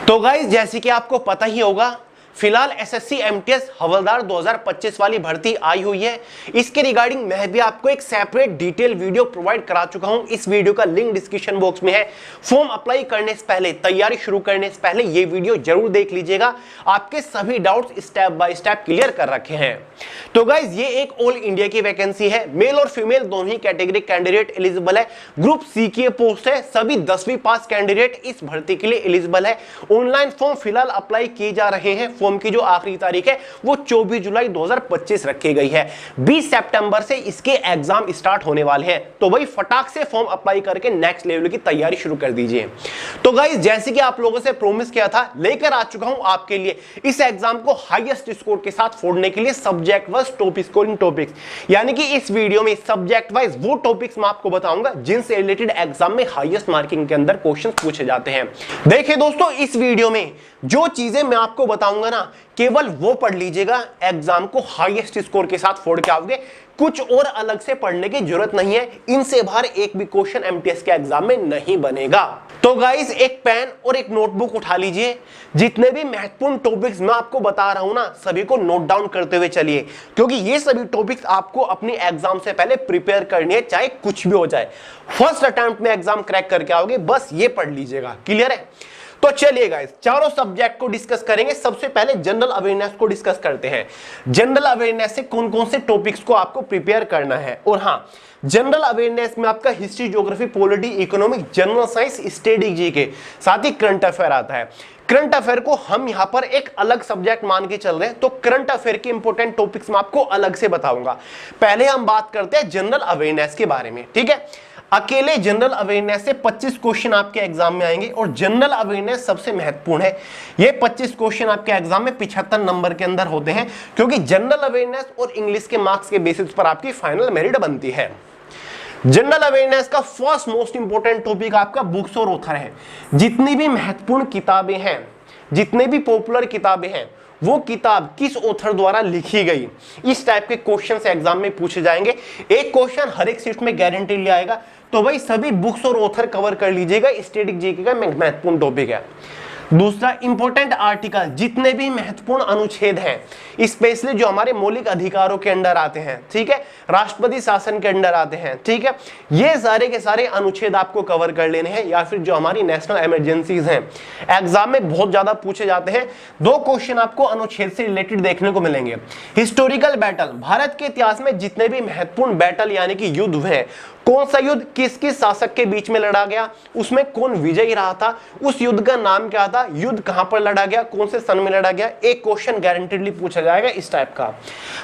तो गाइस जैसे कि आपको पता ही होगा, फिलहाल एसएससी एमटीएस हवलदार 2025 वाली भर्ती आई हुई है। इसके रिगार्डिंग मैं भी आपको एक सेपरेट डिटेल वीडियो प्रोवाइड करा चुका हूं। इस वीडियो का लिंक डिस्क्रिप्शन बॉक्स में है। फॉर्म अप्लाई करने से पहले, तैयारी शुरू करने से पहले ये वीडियो जरूर देख लीजिएगा। आपके सभी doubts step by step clear कर रखे हैं। तो गाइज ये एक ऑल इंडिया की वैकेंसी है। मेल और फीमेल दोनों ही कैटेगरी कैंडिडेट एलिजिबल है। ग्रुप सी की पोस्ट है। सभी 10वीं पास कैंडिडेट इस भर्ती के लिए एलिजिबल है। ऑनलाइन फॉर्म फिलहाल अप्लाई किए जा रहे हैं। फॉर्म की जो आखिरी तारीख है वो 24 जुलाई 2025 रखी गई है। 20 सितंबर से इसके एग्जाम स्टार्ट होने वाले हैं। तो भाई फटाक से फॉर्म अप्लाई करके नेक्स्ट लेवल की तैयारी शुरू कर दीजिए। तो गाइस जैसे कि आप लोगों से प्रॉमिस किया था, लेकर आ चुका हूं आपके लिए इस एग्जाम को हाईएस्ट स्कोर के साथ फोड़ने के लिए subject wise top scoring topics, यानी कि इस वीडियो में सब्जेक्ट वाइज वो टॉपिक्स मैं आपको बताऊंगा जिनसे रिलेटेड एग्जाम में हाईएस्ट मार्किंग के अंदर क्वेश्चन पूछे जाते हैं। देखिए दोस्तों, इस वीडियो में जो चीजें मैं आपको बताऊंगा ना, केवल वो पढ़ लीजिएगा, एग्जाम को हाईएस्ट स्कोर के साथ फोड़ के आओगे। कुछ और अलग से पढ़ने की जरूरत नहीं है। इनसे बाहर एक भी क्वेश्चन एमटीएस के एग्जाम में नहीं बनेगा। तो गाइस एक पेन और एक नोटबुक उठा लीजिए। जितने भी महत्वपूर्ण टॉपिक्स मैं आपको बता रहा हूं ना, सभी को नोट डाउन करते हुए चलिए, क्योंकि ये सभी टॉपिक्स आपको अपने एग्जाम से पहले प्रिपेयर करनी है, चाहे कुछ भी हो जाए। फर्स्ट अटेम्प्ट में एग्जाम क्रैक करके आओगे, बस ये पढ़ लीजिएगा। क्लियर है? तो चलिए गाइस, चारों सब्जेक्ट को डिस्कस करेंगे। सबसे पहले जनरल अवेयरनेस को डिस्कस करते हैं। जनरल अवेयरनेस से कौन कौन से टॉपिक्स को आपको प्रिपेयर करना है। और हाँ, जनरल अवेयरनेस में आपका history, geography, polity, economic, general science, static GK, साथ ही करंट अफेयर आता है। करंट अफेयर को हम यहां पर एक अलग सब्जेक्ट मान के चल रहे हैं, तो करंट अफेयर के इंपॉर्टेंट टॉपिक्स मैं आपको अलग से बताऊंगा। पहले हम बात करते हैं जनरल अवेयरनेस के बारे में। ठीक है, अकेले जनरल अवेयरनेस से 25 क्वेश्चन आपके एग्जाम में आएंगे और जनरल अवेयरनेस सबसे महत्वपूर्ण है। ये 25 क्वेश्चन आपके एग्जाम में 75 नंबर के अंदर होते हैं, क्योंकि जनरल अवेयरनेस और इंग्लिश के मार्क्स के बेसिस पर आपकी फाइनल मेरिट बनती है। जनरल अवेयरनेस का फर्स्ट मोस्ट इंपोर्टेंट टॉपिक आपका बुक्स और ऑथर है। जितनी भी महत्वपूर्ण किताबें हैं, जितने भी पॉपुलर किताबें हैं, वो किताब किस ऑथर द्वारा लिखी गई, इस टाइप के क्वेश्चन एग्जाम में पूछे जाएंगे। एक क्वेश्चन हर एक शिफ्ट में गारंटी ले आएगा। तो भाई सभी बुक्स और ऑथर कवर कर लीजिएगा। स्टैटिक जीके का महत्वपूर्ण टॉपिक है। दूसरा इंपॉर्टेंट आर्टिकल, जितने भी महत्वपूर्ण अनुच्छेद हैं, स्पेशली जो हमारे मौलिक अधिकारों के अंडर आते हैं, ठीक है, राष्ट्रपति शासन के अंडर आते हैं, ठीक है, ये सारे के सारे अनुच्छेद आपको कवर कर लेने हैं। या फिर जो हमारी नेशनल इमरजेंसीज हैं, एग्जाम में बहुत ज्यादा पूछे जाते हैं। 2 क्वेश्चन आपको अनुच्छेद से रिलेटेड देखने को मिलेंगे। हिस्टोरिकल बैटल, भारत के इतिहास में जितने भी महत्वपूर्ण बैटल यानी कि युद्ध हुए, कौन सा युद्ध किस किस शासक के बीच में लड़ा गया, उसमें कौन विजयी रहा था, उस युद्ध का नाम क्या था, युद्ध कहां पर लड़ा गया, कौन से सन में लड़ा गया, एक क्वेश्चन गारंटीडली पूछा जाएगा इस टाइप का।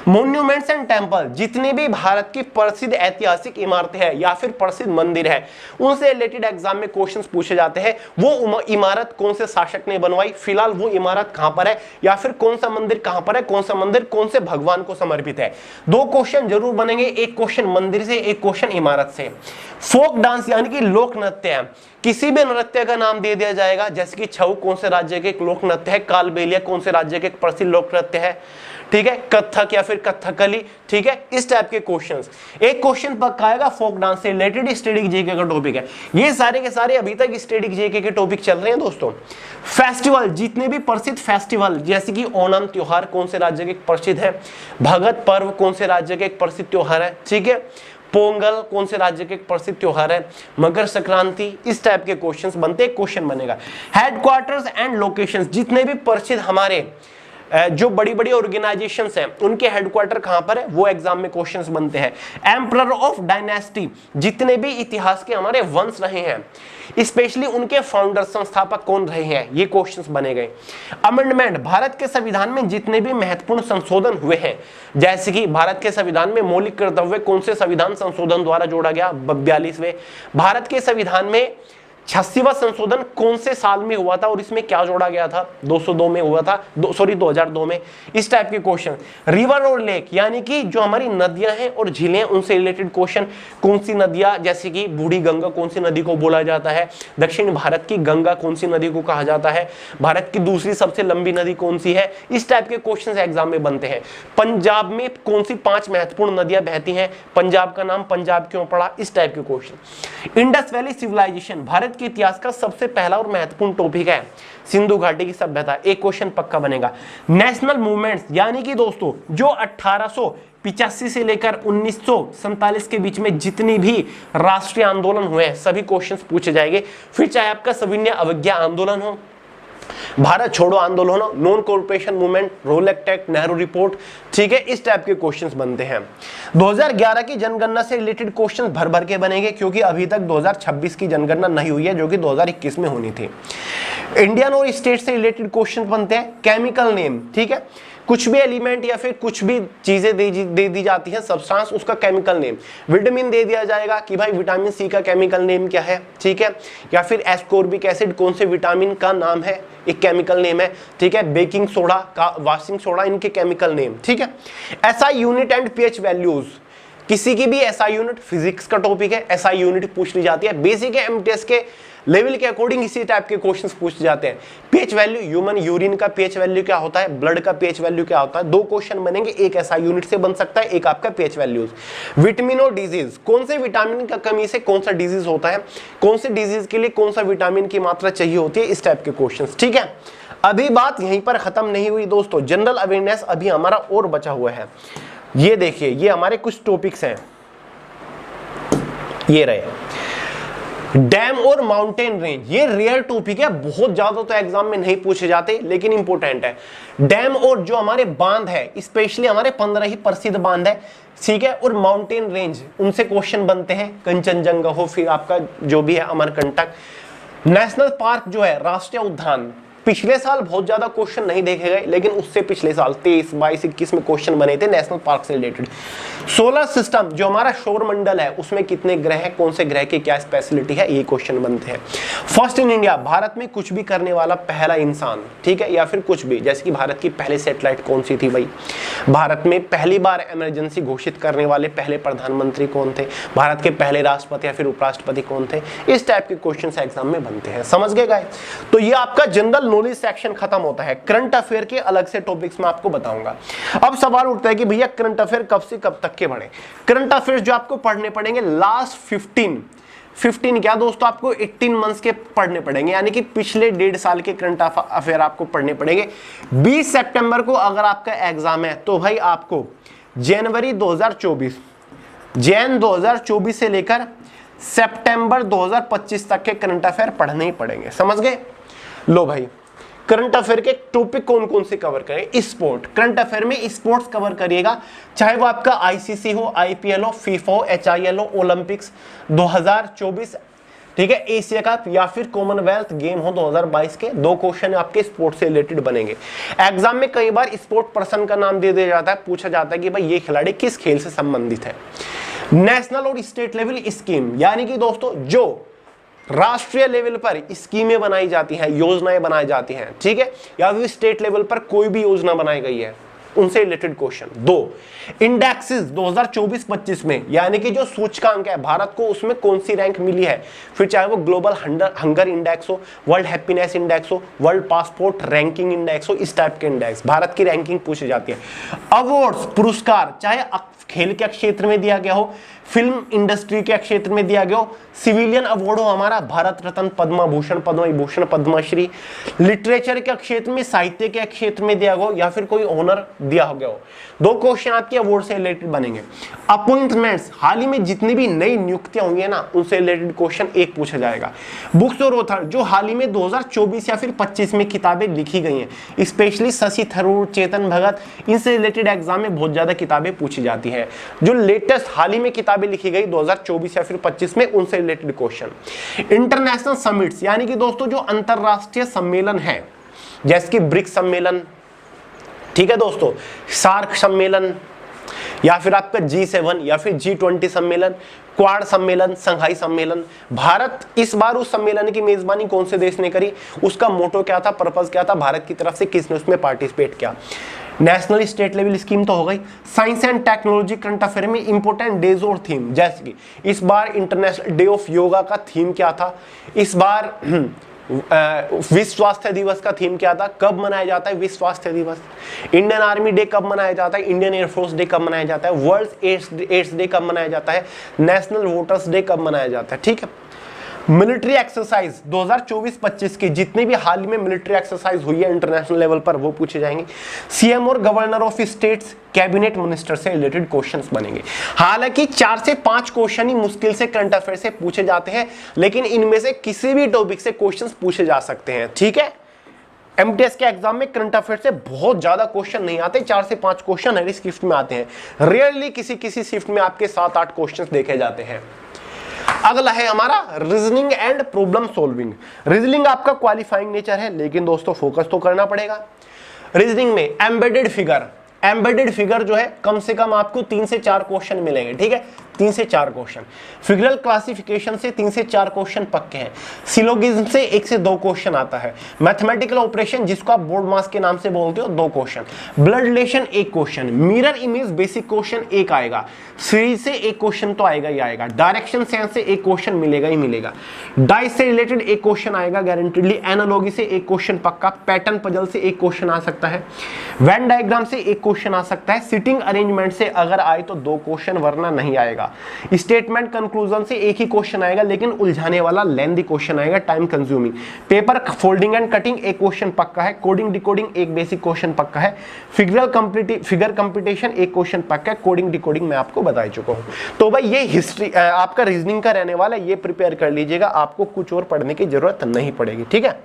मॉन्यूमेंट्स एंड टेंपल, जितनी भी भारत की प्रसिद्ध ऐतिहासिक इमारतें हैं या फिर प्रसिद्ध मंदिर है, उनसे रिलेटेड एग्जाम में क्वेश्चंस पूछे जाते हैं। वो इमारत कौन से शासक ने बनवाई, फिलहाल वो इमारत कहां पर है, या फिर कौन सा मंदिर कहां पर है, कौन सा मंदिर कौन से भगवान को समर्पित है। 2 क्वेश्चन जरूर बनेंगे, एक क्वेश्चन मंदिर से, एक क्वेश्चन इमारत से। फोक डांस यानी कि लोक नृत्य है, किसी भी नृत्य का नाम दे दिया जाएगा, जैसे कि छऊ कौन से राज्य के एक लोक नृत्य है, कालबेलिया कौन से राज्य के एक प्रसिद्ध लोक नृत्य है, ठीक है, कथक या फिर कथकली, ठीक है, इस टाइप के क्वेश्चंस। एक क्वेश्चन पक्का आएगा फोक डांस से रिलेटेड, स्टैटिक जीके का टॉपिक है। ये सारे के सारे अभी तक स्टैटिक जीके के टॉपिक चल रहे हैं दोस्तों। फेस्टिवल, जितने भी प्रसिद्ध फेस्टिवल, जैसे कि ओणम त्योहार कौन से राज्य के प्रसिद्ध है, भगत पर्व कौन से राज्य के एक प्रसिद्ध त्योहार है, ठीक है, पोंगल कौन से राज्य के प्रसिद्ध त्योहार है, मकर संक्रांति, इस टाइप के क्वेश्चंस बनते, क्वेश्चन बनेगा। हेडक्वार्टर्स एंड लोकेशंस, जितने भी प्रसिद्ध हमारे जो बड़ी बड़ी ऑर्गेनाइजेशंस हैं, उनके हेडक्वार्टर कहां पर है, वो एग्जाम में क्वेश्चंस बनते हैं। एम्परर ऑफ डायनेस्टी, जितने भी इतिहास के हमारे वंश रहे हैं, स्पेशली उनके फाउंडर संस्थापक कौन रहे हैं, ये क्वेश्चंस बने गए। अमेंडमेंट, भारत के संविधान में जितने भी महत्वपूर्ण संशोधन हुए हैं, जैसे कि भारत के संविधान में मौलिक कर्तव्य कौन से संविधान संशोधन द्वारा जोड़ा गया, 42वें। भारत के संविधान में 86वां संशोधन कौन से साल में हुआ था और इसमें क्या जोड़ा गया था, 202 में हुआ था, 2002 में, इस टाइप के क्वेश्चन। रिवर और लेक, यानी कि जो हमारी नदियां हैं और झीलें, उनसे रिलेटेड क्वेश्चन। कौन सी नदियां, जैसे कि बूढ़ी गंगा कौन सी नदी को बोला जाता है, दक्षिण भारत की गंगा कौन सी नदी को कहा जाता है, भारत की दूसरी सबसे लंबी नदी कौन सी है, इस टाइप के क्वेश्चन एग्जाम में बनते हैं। पंजाब में कौन सी 5 महत्वपूर्ण नदियां बहती हैं, पंजाब का नाम पंजाब क्यों पड़ा, इस टाइप के question. Indus valley civilisation, Bharat Bharat के इतिहास का सबसे पहला और महत्वपूर्ण टॉपिक है सिंधु घाटी की सभ्यता। एक क्वेश्चन पक्का बनेगा। नेशनल मूवमेंट्स यानी कि दोस्तों जो 1885 से लेकर 1947 के बीच में जितनी भी राष्ट्रीय आंदोलन हुए हैं सभी क्वेश्चंस पूछे जाएंगे। फिर चाहे आपका सविनय अवज्ञा आंदोलन हो, भारत छोड़ो आंदोलन हो, non corporation movement, रोलेक्ट act, Nehru report, ठीक है, इस टाइप के क्वेश्चंस बनते हैं। 2011 की जनगणना से रिलेटेड क्वेश्चंस भर भर के बनेंगे क्योंकि अभी तक 2026 की जनगणना नहीं हुई है जो कि 2021 में होनी थी। इंडियन और स्टेट से रिलेटेड क्वेश्चन बनते हैं। केमिकल नेम, ठीक है, कुछ भी एलिमेंट या फिर कुछ भी चीजें दे दी जाती है सब्सटेंस, उसका केमिकल नेम। विटामिन दे दिया जाएगा कि भाई विटामिन सी का केमिकल नेम क्या है, ठीक है, या फिर एस्कोर्बिक एसिड कौन से विटामिन का नाम है, एक केमिकल नेम है, ठीक है, बेकिंग सोडा का, वॉशिंग सोडा, इनके केमिकल नेम, ठीक है। SI unit and pH values, किसी की भी एसआई यूनिट, फिजिक्स का टॉपिक है, एसआई यूनिट पूछ ली जाती है। बेसिक है एमटीएस के लेवल के अकॉर्डिंग इसी टाइप के क्वेश्चंस पूछे जाते हैं। पीएच वैल्यू, ह्यूमन यूरिन का पीएच वैल्यू क्या होता है, ब्लड का पीएच वैल्यू क्या होता है। दो क्वेश्चन बनेंगे, एक एसआई यूनिट से बन सकता है, एक आपका पीएच वैल्यूज। विटामिन और डिजीज, कौन से विटामिन का कमी से कौन सा डिजीज होता है, कौन से डिजीज के लिए कौन सा विटामिन की मात्रा चाहिए होती है, इस टाइप के क्वेश्चंस, ठीक है। अभी बात यहीं पर खत्म नहीं हुई दोस्तों, जनरल अवेयरनेस अभी हमारा और बचा हुआ है। ये देखिए, ये हमारे कुछ टॉपिक्स हैं, ये रहे डैम और माउंटेन रेंज। ये रेयर टॉपिक है, बहुत ज्यादा तो एग्जाम में नहीं पूछे जाते लेकिन इंपॉर्टेंट है। डैम और जो हमारे बांध है, स्पेशली हमारे 15 ही प्रसिद्ध बांध है, ठीक है, और माउंटेन रेंज, उनसे क्वेश्चन बनते हैं। कंचनजंगा हो, फिर आपका जो भी है अमरकंटक। नेशनल पार्क जो है, राष्ट्रीय उद्यान, पिछले साल बहुत ज्यादा क्वेश्चन नहीं देखे गए लेकिन उससे पिछले साल 23, 22, 21 में क्वेश्चन बने थे नेशनल पार्क से रिलेटेड। सोलर सिस्टम, जो हमारा सौर मंडल है, उसमें कितने ग्रह हैं, कौन से ग्रह की क्या स्पेशलिटी है, ये क्वेश्चन बनते हैं। फर्स्ट इन इंडिया, भारत में कुछ भी करने वाला पहला इंसान, ठीक है, या फिर कुछ भी, जैसे कि भारत की पहली सैटेलाइट कौन सी थी भाई, भारत में पहली बार इमरजेंसी घोषित करने वाले पहले प्रधानमंत्री कौन थे, भारत के पहले राष्ट्रपति या फिर उपराष्ट्रपति कौन थे, इस टाइप के क्वेश्चन एग्जाम में बनते हैं। समझ गए गाइस? तो ये आपका जनरल नॉलेज सेक्शन खत्म होता है। करंट अफेयर के अलग से टॉपिक्स में आपको बताऊंगा। अब सवाल उठता है कि भैया करंट अफेयर कब से कब तक के पढ़े। करंट अफेयर्स जो आपको पढ़ने पड़ेंगे लास्ट 15 क्या दोस्तों, आपको 18 मंथ्स के पढ़ने पड़ेंगे, यानी कि पिछले 1.5 साल के करंट अफेयर आपको पढ़ने पड़ेंगे। 20 सितंबर को अगर आपका एग्जाम है तो भाई आपको जनवरी 2024 से लेकर सितंबर 2025 तक के करंट अफेयर पढ़ने ही पड़ेंगे। समझ गए? लो भाई, करंट अफेयर के टॉपिक कौन कौन से कवर करें। स्पोर्ट, करंट अफेयर में स्पोर्ट्स कवर करिएगा, चाहे वो आपका आईसीसी हो, आईपीएल हो, फीफा हो, एचआईएल हो, ओलंपिक्स 2024, ठीक है, एशिया कप या फिर कॉमनवेल्थ गेम हो 2022 के। 2 क्वेश्चन आपके स्पोर्ट्स से रिलेटेड बनेंगे। एग्जाम में कई बार स्पोर्ट पर्सन का नाम दे दिया जाता है, पूछा जाता है कि भाई ये खिलाड़ी किस खेल से संबंधित है। नेशनल और स्टेट लेवल स्कीम, यानी कि दोस्तों जो राष्ट्रीय लेवल पर स्कीमें बनाई जाती हैं, योजनाएं बनाई जाती हैं, ठीक है, या फिर स्टेट लेवल पर कोई भी योजना बनाई गई है, उनसे रिलेटेड क्वेश्चन। 2 इंडेक्सेस 2024-25 में, यानी कि जो सूचकांक है भारत को, उसमें कौन सी रैंक मिली है, फिर चाहे वो ग्लोबल हंगर इंडेक्स हो, वर्ल्ड हैप्पीनेस इंडेक्स हो, वर्ल्ड पासपोर्ट रैंकिंग इंडेक्स हो, इस टाइप के इंडेक्स, भारत की रैंकिंग पूछी जाती है। अवार्ड्स, पुरस्कार, चाहे खेल के क्षेत्र में दिया गया हो, फिल्म इंडस्ट्री के क्षेत्र में दिया गया हो, सिविलियन अवार्ड हो हमारा भारत रत्न, पद्म भूषण, पद्म विभूषण, पद्मश्री, लिटरेचर के क्षेत्र में, साहित्य के क्षेत्र में दिया गया हो, या फिर कोई ऑनर दिया हो गया हो। 2 क्वेश्चन आपके अवार्ड से रिलेटेड बनेंगे। अपॉइंटमेंट्स, हाल ही में जितनी भी नई नियुक्तियां हुई है ना, उनसे रिलेटेड क्वेश्चन एक पूछा जाएगा। बुक्स और ऑथर, जो हाल ही में 2024 या फिर 25 में किताबें लिखी गई हैं, स्पेशली शशि थरूर, चेतन भगत, इनसे रिलेटेड एग्जाम में बहुत ज्यादा किताबें पूछी जाती है। जो लेटेस्ट हाल ही में किताबें लिखी गई 2024 या फिर 25 में, उनसे रिलेटेड क्वेश्चन। इंटरनेशनल समिट्स, यानी कि दोस्तों जो अंतरराष्ट्रीय सम्मेलन है, जैसे कि ब्रिक्स सम्मेलन, ठीक है दोस्तों, सार्क सम्मेलन, या फिर आपका G7 या फिर G20 सम्मेलन, क्वाड सम्मेलन, संघाई सम्मेलन। भारत इस बार उस सम्मेलन की मेजबानी कौन से देश ने करी, उसका मोटो क्या था, पर्पस क्या था, भारत की तरफ से किसने उसमें पार्टिसिपेट किया। नेशनल स्टेट लेवल स्कीम तो हो गई। Science and technology current affair में इंपॉर्टेंट डेज और थीम, जैसे कि इस बार इंटरनेशनल डे ऑफ योगा का थीम क्या था, इस बार विश्व स्वास्थ्य दिवस का थीम क्या था, कब मनाया जाता है विश्व स्वास्थ्य दिवस, इंडियन आर्मी डे कब मनाया जाता है, इंडियन एयरफोर्स डे कब मनाया जाता है, वर्ल्ड एड्स डे कब मनाया जाता है, नेशनल वोटर्स डे कब मनाया जाता है, ठीक है। मिलिट्री एक्सरसाइज 2024-25 के जितने भी हाल ही में मिलिट्री एक्सरसाइज हुई है इंटरनेशनल लेवल पर वो पूछे जाएंगे। सीएम और governor of states, cabinet minister से रिलेटेड क्वेश्चंस बनेंगे। हालांकि 4 से 5 क्वेश्चन ही मुश्किल से करंट अफेयर से पूछे जाते हैं, लेकिन इनमें से किसी भी टॉपिक से क्वेश्चंस पूछे जा सकते हैं। ठीक है, एमटीएस के एग्जाम में करंट अफेयर से बहुत ज्यादा क्वेश्चन नहीं आते, 4 से 5 क्वेश्चन हर शिफ्ट में आते हैं। रियरली किसी शिफ्ट में आपके 7-8 क्वेश्चन देखे जाते हैं। अगला है हमारा reasoning and problem solving. Reasoning आपका क्वालिफाइंग नेचर है, लेकिन दोस्तों फोकस तो करना पड़ेगा। रीजनिंग में एम्बेडेड फिगर जो है कम से कम आपको 3 से 4 क्वेश्चन मिलेंगे। ठीक है, 3 से 4 क्वेश्चन। फिगरल क्लासिफिकेशन से 3 से 4 क्वेश्चन पक्के हैं। सिलोगिज्म से 1 से 2 क्वेश्चन आता है। मैथमेटिकल ऑपरेशन जिसको आप बोर्ड मास के नाम से बोलते हो 2 question. Blood relation 1 question. Mirror image basic question 1 आएगा। सीरीज से 1 क्वेश्चन तो आएगा ही आएगा। डायरेक्शन सेंस से 1 क्वेश्चन मिलेगा ही मिलेगा। डाइस से रिलेटेड 1 क्वेश्चन आएगा गारंटीडली। एनालॉजी से 1 क्वेश्चन पक्का। पैटर्न पजल से 1 क्वेश्चन आ सकता है। वेन डायग्राम से 1 क्वेश्चन आ सकता है। सिटिंग अरेंजमेंट से अगर आए तो 2 क्वेश्चन, वरना नहीं आएगा। स्टेटमेंट कंक्लूजन से 1 ही क्वेश्चन आएगा, लेकिन उलझाने वाला लेंथी क्वेश्चन आएगा, time consuming. Paper folding and cutting 1 question पक्का है। कोडिंग डिकोडिंग 1 बेसिक क्वेश्चन पक्का है। फिगर कंपटीशन 1 क्वेश्चन पक्का है। कोडिंग डिकोडिंग मैं आपको बता चुका हूं। तो भाई ये हिस्ट्री आपका रीजनिंग का रहने वाला है, ये प्रिपेयर कर लीजिएगा, आपको कुछ और पढ़ने की जरूरत नहीं पड़ेगी। ठीक है,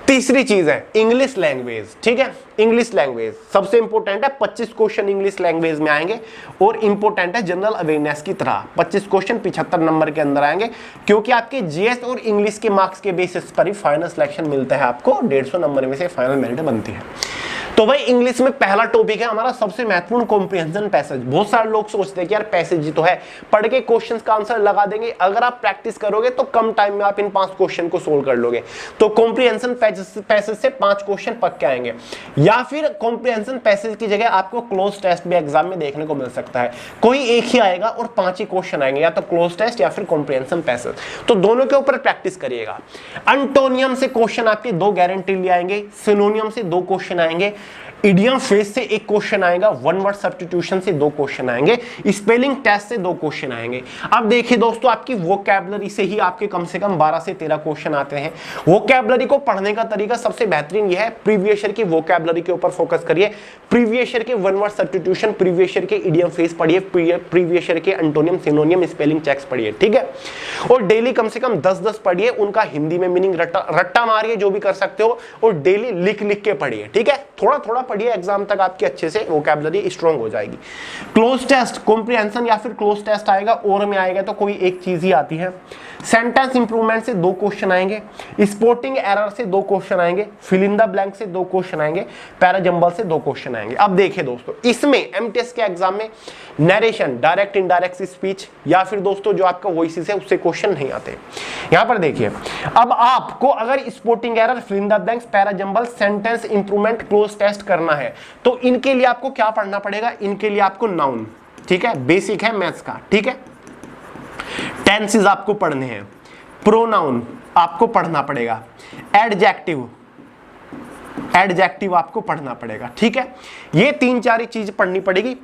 तीसरी चीज है इंग्लिश लैंग्वेज। ठीक है, इंग्लिश लैंग्वेज सबसे इंपॉर्टेंट है। 25 क्वेश्चन इंग्लिश लैंग्वेज में आएंगे और इंपॉर्टेंट है जनरल अवेयरनेस की तरह। 25 क्वेश्चन 75 नंबर के अंदर आएंगे, क्योंकि आपके जीएस और इंग्लिश के मार्क्स के बेसिस पर ही फाइनल सिलेक्शन मिलता है आपको। 150 नंबर में से फाइनल मेरिट बनती है। तो भाई इंग्लिश में पहला टॉपिक है हमारा सबसे महत्वपूर्ण कॉम्प्रिहेंशन पैसेज। बहुत सारे लोग सोचते हैं कि यार पैसेज ही तो है, पढ़ के क्वेश्चंस का आंसर लगा देंगे। अगर आप प्रैक्टिस करोगे तो कम टाइम में आप इन 5 क्वेश्चन को सोल्व कर लोगे। तो कॉम्प्रिहेंशन पैसेज से 5 क्वेश्चन पक्के आएंगे, या फिर कॉम्प्रिहेंशन पैसेज की जगह आपको क्लोज टेस्ट भी एग्जाम में देखने को मिल सकता है। कोई एक ही आएगा और 5 ही क्वेश्चन आएंगे, या तो क्लोज टेस्ट या फिर कॉम्प्रिहेंशन पैसेज। तो दोनों के ऊपर प्रैक्टिस करिएगा। अंटोनियम से क्वेश्चन आपके 2 गारंटी आएंगे। सिनोनियम से 2 क्वेश्चन आएंगे। इडियम फ्रेज से 1 क्वेश्चन आएगा। वन वर्ड सब्स्टिट्यूशन से 2 क्वेश्चन आएंगे। स्पेलिंग टेस्ट से 2 क्वेश्चन आएंगे। अब देखिए दोस्तों, आपकी वोकैबुलरी से ही आपके कम से कम 12 से 13 क्वेश्चन आते हैं। वोकैबुलरी को पढ़ने का तरीका सबसे बेहतरीन यह है, प्रीवियस ईयर की वोकैबुलरी के ऊपर फोकस करिए। प्रीवियस ईयर के one word substitution, previous year के इडियम फ्रेज पढ़िए, प्रीवियस ईयर के एंटोनियम, सिनोनियम, स्पेलिंग चेक्स पढ़िए। ठीक है, और डेली कम से कम 10-10 पढ़िए। उनका हिंदी में मीनिंग रट्टा मारिए, जो भी कर सकते हो, और डेली लिख लिख के पढ़िए। ठीक है, थोड़ा थोड़ा पढ़िए, एग्जाम तक आपकी अच्छे से वोकैबुलरी स्ट्रांग हो जाएगी। क्लोज टेस्ट, कॉम्प्रिहेंशन या फिर क्लोज टेस्ट आएगा, और में आएगा तो कोई एक चीज ही आती है। सेंटेंस इंप्रूवमेंट से 2 क्वेश्चन आएंगे। स्पोर्टिंग एरर से 2 क्वेश्चन आएंगे। फिल इन द ब्लैंक से 2 क्वेश्चन आएंगे। पैराजंबल से 2 क्वेश्चन आएंगे। अब देखिए दोस्तों, इसमें एमटीएस के एग्जाम में नरेशन, डायरेक्ट इनडायरेक्ट स्पीच, या फिर दोस्तों जो आपका वॉइसेस है उससे क्वेश्चन नहीं आते। यहां पर देखिए, अब आपको अगर spotting error, fill in the blanks, para jumble, sentence improvement, cloze test करना है, तो इनके लिए आपको क्या पढ़ना पड़ेगा? इनके लिए आपको नाउन, ठीक है, बेसिक है मैथ्स का। ठीक है, टेंसेस आपको पढ़ने हैं। प्रोनाउन आपको पढ़ना पड़ेगा। एडजेक्टिव आपको पढ़ना पड़ेगा। ठीक है, ये 3-4 चीज पढ़नी पड़ेगी।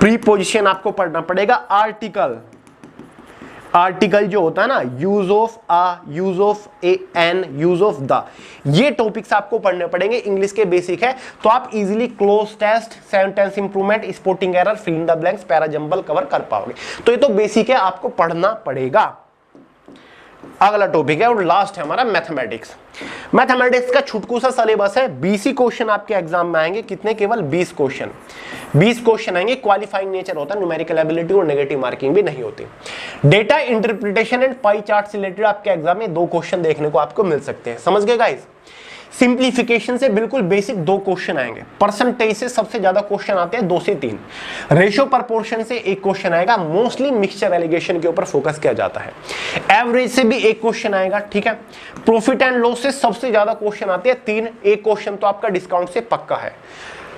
प्रीपोजिशन आपको पढ़ना पड़ेगा। आर्टिकल जो होता है ना, use of a, use of a an, use of the, ये टॉपिक्स आपको पढ़ने पड़ेंगे। इंग्लिश के बेसिक है, तो आप easily cloze test, sentence improvement, spotting error, fill in the blanks, para jumble cover कर पाओगे। तो ये तो बेसिक है, आपको पढ़ना पड़ेगा। अगला टॉपिक है और लास्ट है हमारा मैथमेटिक्स। मैथमेटिक्स का छुटकू सा सिलेबस है। 20 ही क्वेश्चन आपके एग्जाम में आएंगे। कितने? केवल 20 क्वेश्चन। 20 क्वेश्चन आएंगे। क्वालिफाइंग नेचर होता है, न्यूमेरिकल एबिलिटी और नेगेटिव मार्किंग भी नहीं होती। Data interpretation and pie chart से रिलेटेड आपके एग्जाम में 2 क्वेश्चन देखने को आपको मिल सकते हैं। समझ गए गाइस? सिंप्लीफिकेशन से बिल्कुल बेसिक 2 क्वेश्चन आएंगे। परसेंटेज से सबसे ज्यादा क्वेश्चन आते हैं 2 से 3। रेशियो प्रपोर्शन से 1 क्वेश्चन आएगा। मोस्टली मिक्सचर एलिगेशन के ऊपर फोकस किया जाता है। एवरेज से भी 1 क्वेश्चन आएगा। ठीक है, प्रॉफिट एंड लॉस से सबसे ज्यादा क्वेश्चन आते हैं 3। 1 क्वेश्चन तो आपका डिस्काउंट से पक्का है।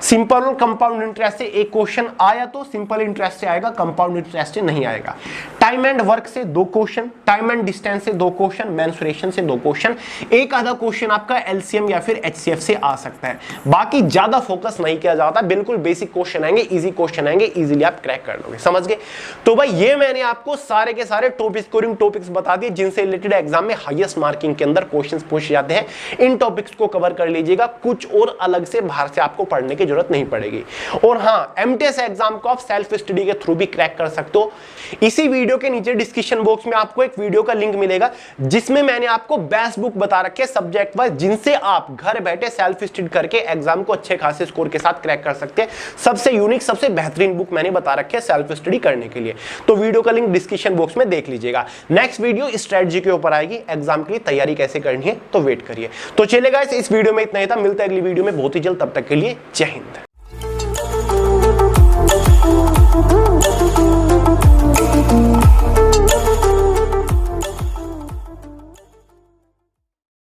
सिंपल और कंपाउंड इंटरेस्ट से एक क्वेश्चन आया तो सिंपल इंटरेस्ट से आएगा, कंपाउंड इंटरेस्ट से नहीं आएगा। टाइम एंड वर्क से 2 क्वेश्चन, टाइम एंड डिस्टेंस से 2 क्वेश्चन, मेंसुरेशन से 2 क्वेश्चन, एक आधा क्वेश्चन आपका एलसीएम या फिर एचसीएफ से आ सकता है। बाकी ज्यादा फोकस नहीं किया जाता, बिल्कुल बेसिक क्वेश्चन आएंगे, इजी क्वेश्चन आएंगे, इजीली आप क्रैक कर लोगे। समझ गए? तो भाई ये मैंने आपको सारे के सारे टॉप स्कोरिंग टॉपिक्स बता दिए जिनसे रिलेटेड एग्जाम में हाईएस्ट मार्किंग के अंदर क्वेश्चंस पूछे जाते हैं। इन टॉपिक्स को कवर कर लीजिएगा, कुछ और अलग से बाहर से आपको पढ़ने की जरूरत नहीं पड़ेगी। और हाँ, एमटीएस एग्जाम को आप सेल्फ स्टडी के थ्रू भी क्रैक कर सकते हो। इसी वीडियो के नीचे डिस्क्रिप्शन बॉक्स में आपको एक वीडियो का लिंक मिलेगा जिसमें मैंने आपको बेस्ट बुक बता रखे सब्जेक्ट वाइज, जिनसे आप घर बैठे सेल्फ स्टडी करके एग्जाम को अच्छे खासे स्कोर के साथ क्रैक कर सकते हैं। सबसे यूनिक, सबसे बेहतरीन बुक मैंने बता रखी है सेल्फ स्टडी करने के लिए। तो वीडियो का लिंक डिस्क्रिप्शन बॉक्स में देख लीजिएगा। नेक्स्ट वीडियो स्ट्रेटजी के ऊपर आएगी, एग्जाम के लिए तैयारी कैसे करनी है, तो वेट करिए। तो चलेगा, इस वीडियो में इतना ही था, मिलता है अगली वीडियो में बहुत ही जल्द। तब तक के लिए जय हिंद।